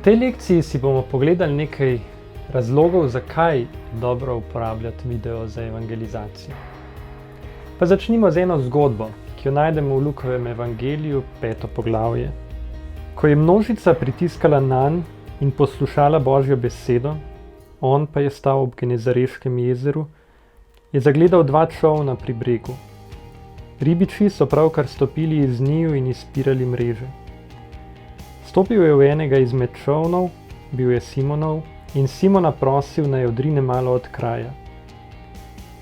tej lekciji si bomo pogledali nekaj razlogov, zakaj je dobro uporabljati video za evangelizacijo. Pa začnimo z eno zgodbo, ki jo najdemo v Lukovem evangeliju, 5. poglavje. Ko je množica pritiskala nanj in poslušala Božjo besedo, on pa je stal ob Genezareškem jezeru, je zagledal 2 čolna pri bregu. Ribiči so pravkar stopili iz njiju in izpirali mreže. Stopil je v enega izmed čolnov, bil je Simonov, in Simona prosil, naj odrine malo od kraja.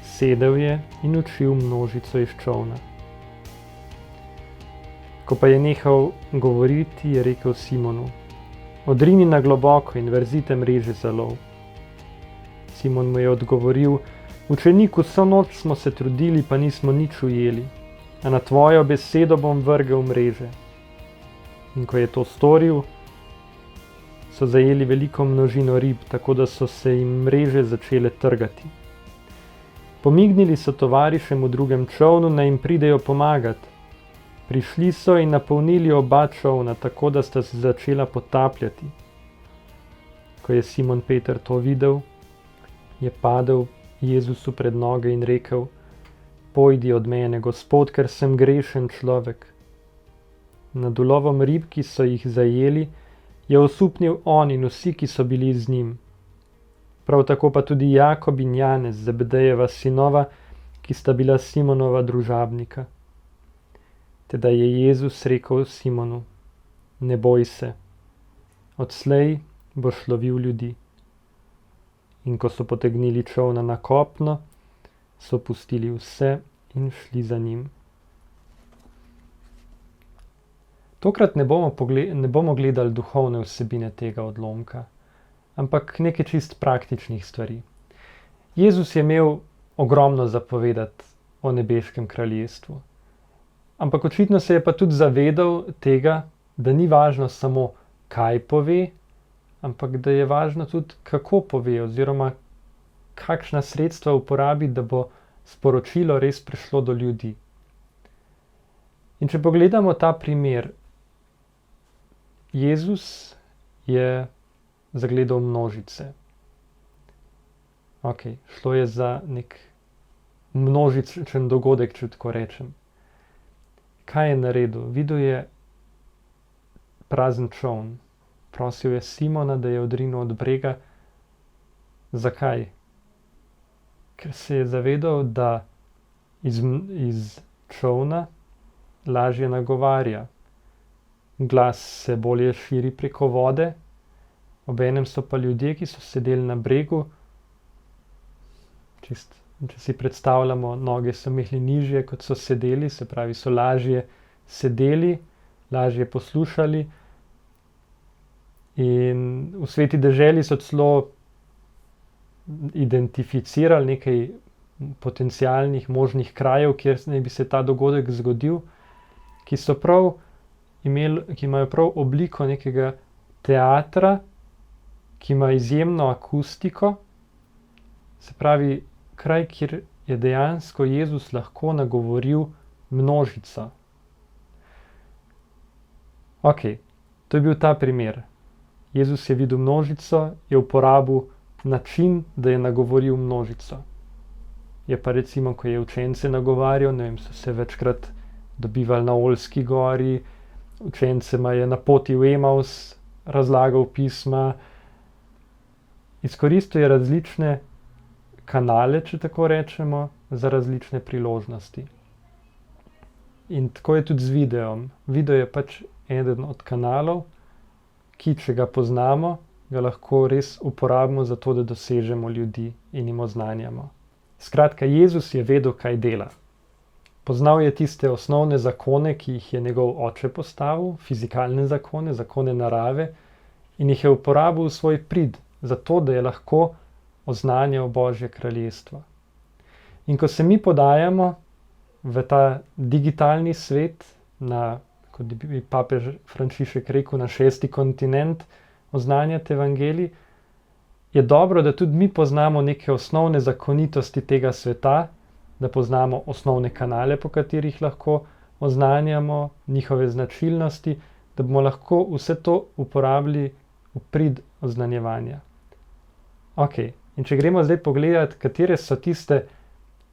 Sedel je in učil množico iz čolna. Ko pa je nehal govoriti, je rekel Simonu: odrini na globoko in verzite mreže za lov. Simon mu je odgovoril: učenik, vso noč smo se trudili, pa nismo nič ujeli, a na tvojo besedo bom vrgel mreže. In ko je to storil, so zajeli veliko množino rib, tako da so se jim mreže začele trgati. Pomignili so tovarišem v drugem čolnu, naj jim pridejo pomagati. Prišli so in napolnili oba čolna, tako da sta se začela potapljati. Ko je Simon Peter to videl, je padel Jezusu pred noge in rekel: pojdi od mene, Gospod, ker sem grešen človek. Nad ulovom rib, ki so jih zajeli, je osupnil on in vsi, ki so bili z njim. Prav tako pa tudi Jakob in Janez, Zebedejeva sinova, ki sta bila Simonova družabnika. Teda je Jezus rekel Simonu: ne boj se, odslej boš lovil ljudi. In ko so potegnili čolna na kopno, so pustili vse in šli za njim. Tokrat ne bomo gledali duhovne vsebine tega odlomka, ampak nekaj čist praktičnih stvari. Jezus je imel ogromno zapovedati o nebeškem kraljestvu. Ampak očitno se je pa tudi zavedal tega, da ni važno samo, kaj pove, ampak da je važno tudi, kako pove, oziroma kakšna sredstva uporabi, da bo sporočilo res prišlo do ljudi. In če pogledamo ta primer, Jezus je zagledal množice. Šlo je za nek množičen dogodek, če tako rečem. Kaj je naredil? Videl je prazen čoln. Prosil je Simona, da je odrinil od brega. Zakaj? Ker se je zavedal, da iz čolna lažje nagovarja. Glas se bolje širi preko vode, obenem so pa ljudje, ki so sedeli na bregu, če si predstavljamo, noge so imeli nižje, kot so sedeli, se pravi, so lažje sedeli, lažje poslušali. In v Sveti deželi so celo identificirali nekaj potencialnih možnih krajev, kjer naj bi se ta dogodek zgodil, ki imajo prav obliko nekega teatra, ki ima izjemno akustiko, se pravi, kraj, kjer je dejansko Jezus lahko nagovoril množico. To je bil ta primer. Jezus je videl množico, je uporabil način, da je nagovoril množico. Je pa recimo, ko je učence nagovarjal, so se večkrat dobivali na Oljski gori, učencema je na poti v Emaus razlagal pisma, izkoristil je različne kanale, če tako rečemo, za različne priložnosti. In tako je tudi z videom. Video je pač eden od kanalov, ki, če ga poznamo, ga lahko res uporabimo za to, da dosežemo ljudi in jim oznanjamo. Skratka, Jezus je vedel, kaj dela. Poznal je tiste osnovne zakone, ki jih je njegov oče postavil, fizikalne zakone, zakone narave, in jih je uporabil v svoj prid, zato da je lahko oznanjal Božje kraljestvo. In ko se mi podajamo v ta digitalni svet, kot bi papež Frančišek rekel, na 6. kontinent oznanjati evangelij, je dobro, da tudi mi poznamo neke osnovne zakonitosti tega sveta, da poznamo osnovne kanale, po katerih lahko oznanjamo njihove značilnosti, da bomo lahko vse to uporabili v prid oznanjevanja. Ok, in če gremo zdaj pogledati, katere so tiste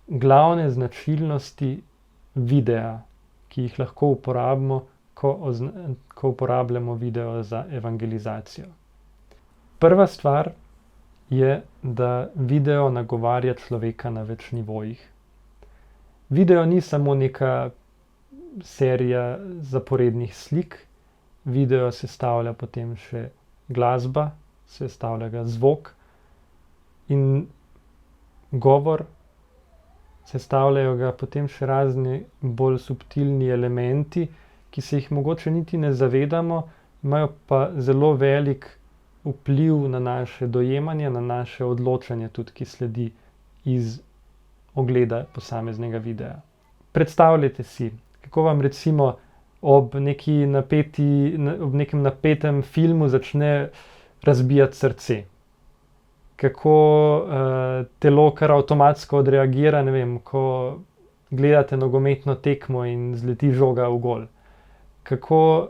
glavne značilnosti videa, ki jih lahko uporabimo, ko uporabljamo video za evangelizacijo. Prva stvar je, da video nagovarja človeka na več nivojih. Video ni samo neka serija zaporednih slik, video sestavlja potem še glasba, sestavlja ga zvok in govor, sestavljajo ga potem še razni bolj subtilni elementi, ki se jih mogoče niti ne zavedamo, imajo pa zelo velik vpliv na naše dojemanje, na naše odločanje tudi, ki sledi iz ogleda posameznega videa. Predstavljajte si, kako vam recimo ob nekem napetem filmu začne razbijati srce. Kako telo kar avtomatsko odreagira, ne vem, ko gledate nogometno tekmo in zleti žoga v gol. Kako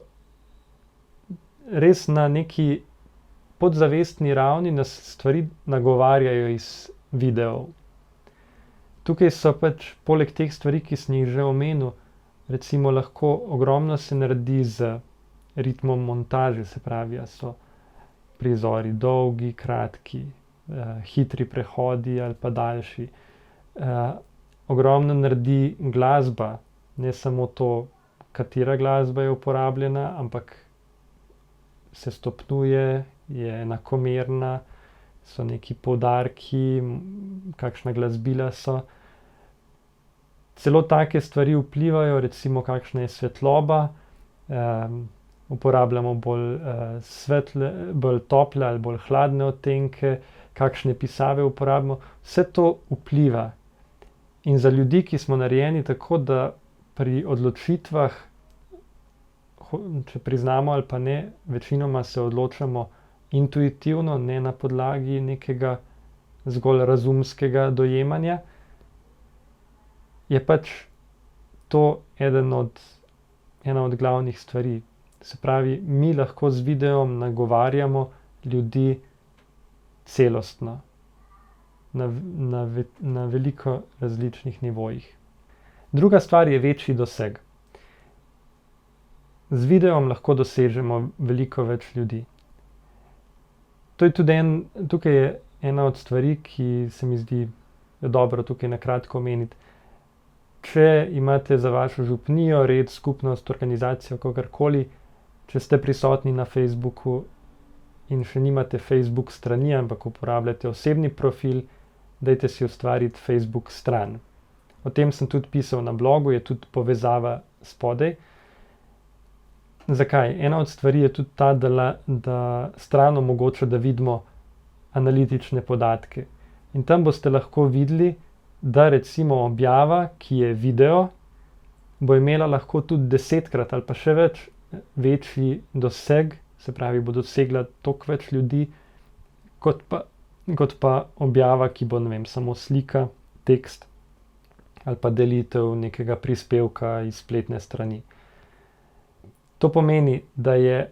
res na neki podzavestni ravni nas stvari nagovarjajo iz videov. Tukaj so pač poleg teh stvari, ki sem jih že omenil, recimo lahko ogromno se naredi z ritmom montaže, se pravi, a so prizori dolgi, kratki, hitri prehodi ali pa daljši. Ogromno naredi glasba, ne samo to, katera glasba je uporabljena, ampak se stopnjuje, je enakomerna, so neki poudarki, kakšna glasbila so. Celo take stvari vplivajo, recimo kakšna je svetloba, uporabljamo bolj tople ali bolj hladne odtenke, kakšne pisave uporabljamo, vse to vpliva. In za ljudi, ki smo narejeni tako, da pri odločitvah, če priznamo ali pa ne, večinoma se odločamo intuitivno, ne na podlagi nekega zgolj razumskega dojemanja, je pač to ena od glavnih stvari. Se pravi, mi lahko z videom nagovarjamo ljudi celostno, na veliko različnih nivojih. Druga stvar je večji doseg. Z videom lahko dosežemo veliko več ljudi. To je tudi tukaj je ena od stvari, ki se mi zdi dobro tukaj na kratko omeniti. Če imate za vašo župnijo, red, skupnost, organizacijo, kakorkoli, če ste prisotni na Facebooku in še nimate Facebook strani, ampak uporabljate osebni profil, dajte si ustvariti Facebook stran. O tem sem tudi pisal na blogu, je tudi povezava spodaj. Zakaj? Ena od stvari je tudi ta, da stran omogoča, da vidimo analitične podatke. In tam boste lahko videli, da recimo objava, ki je video, bo imela lahko tudi 10-krat ali pa še večji doseg, se pravi, bo dosegla toliko več ljudi, kot pa objava, ki bo, ne vem, samo slika, tekst ali pa delitev nekega prispevka iz spletne strani. To pomeni, da je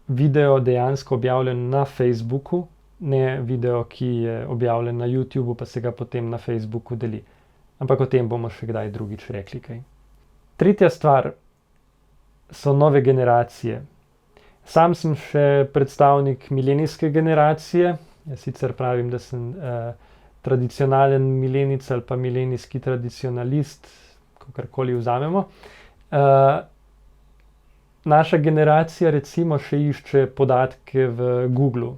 video dejansko objavljen na Facebooku, ne video, ki je objavljen na YouTubu, pa se ga potem na Facebooku deli. Ampak o tem bomo še kdaj drugič rekli kaj. Tretja stvar so nove generacije. Sam sem še predstavnik milenijske generacije. Jaz sicer pravim, da sem tradicionalen milenijc ali pa milenijski tradicionalist, kakorkoli vzamemo. Naša generacija recimo še išče podatke v Googlu.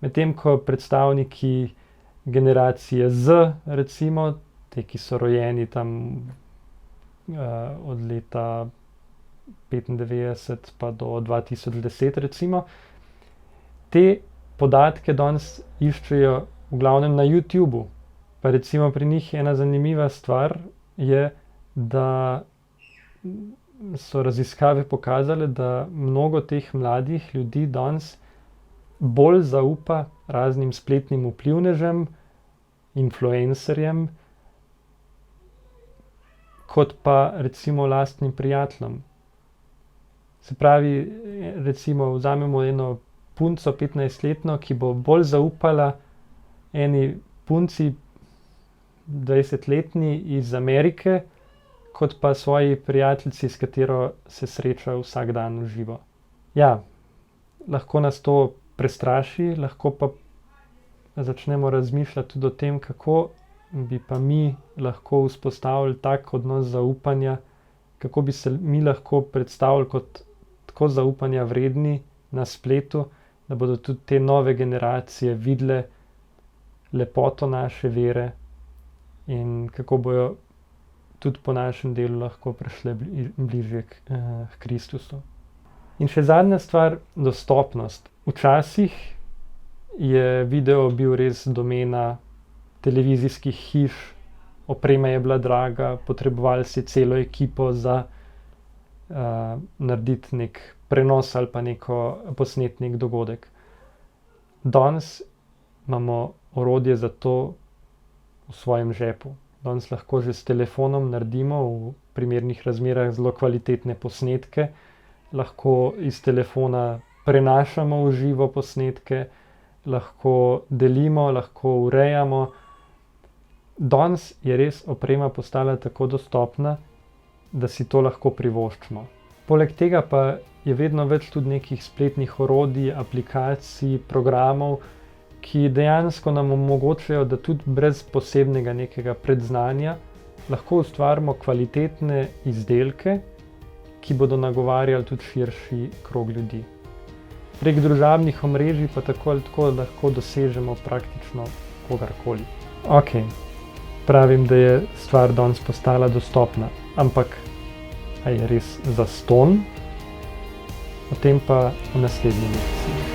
Medtem ko predstavniki generacije Z, recimo, te, ki so rojeni tam od leta 1995 pa do 2010 recimo, te podatke danes iščejo v glavnem na YouTubu. Pa recimo pri njih ena zanimiva stvar je, da so raziskave pokazale, da mnogo teh mladih ljudi danes bolj zaupa raznim spletnim vplivnežem, influencerjem, kot pa recimo lastnim prijateljem. Se pravi, recimo vzamemo eno punco 15-letno, ki bo bolj zaupala eni punci 20-letni iz Amerike, kot pa svoji prijateljici, s katero se sreča vsak dan v živo. Ja, lahko nas to prestraši, lahko pa začnemo razmišljati tudi o tem, kako bi pa mi lahko vzpostavili tak odnos zaupanja, kako bi se mi lahko predstavili kot tako zaupanja vredni na spletu, da bodo tudi te nove generacije videle lepoto naše vere in kako bojo tudi po našem delu lahko prišle bližje k Kristusu. In še zadnja stvar, dostopnost. Včasih je video bil res domena televizijskih hiš, oprema je bila draga, potrebovali si celo ekipo za narediti nek prenos ali pa posnet nek dogodek. Danes imamo orodje za to v svojem žepu. Danes lahko že s telefonom naredimo v primernih razmerah zelo kvalitetne posnetke, lahko iz telefona prenašamo v živo posnetke, lahko delimo, lahko urejamo. Danes je res oprema postala tako dostopna, da si to lahko privoščimo. Poleg tega pa je vedno več tudi nekih spletnih orodij, aplikacij, programov, ki dejansko nam omogočajo, da tudi brez posebnega nekega predznanja lahko ustvarimo kvalitetne izdelke, ki bodo nagovarjali tudi širši krog ljudi. Prek družabnih omrežij pa tako ali tako lahko dosežemo praktično kogarkoli. Ok, pravim, da je stvar danes postala dostopna, ampak a je res zastonj? O tem pa v naslednji lekciji.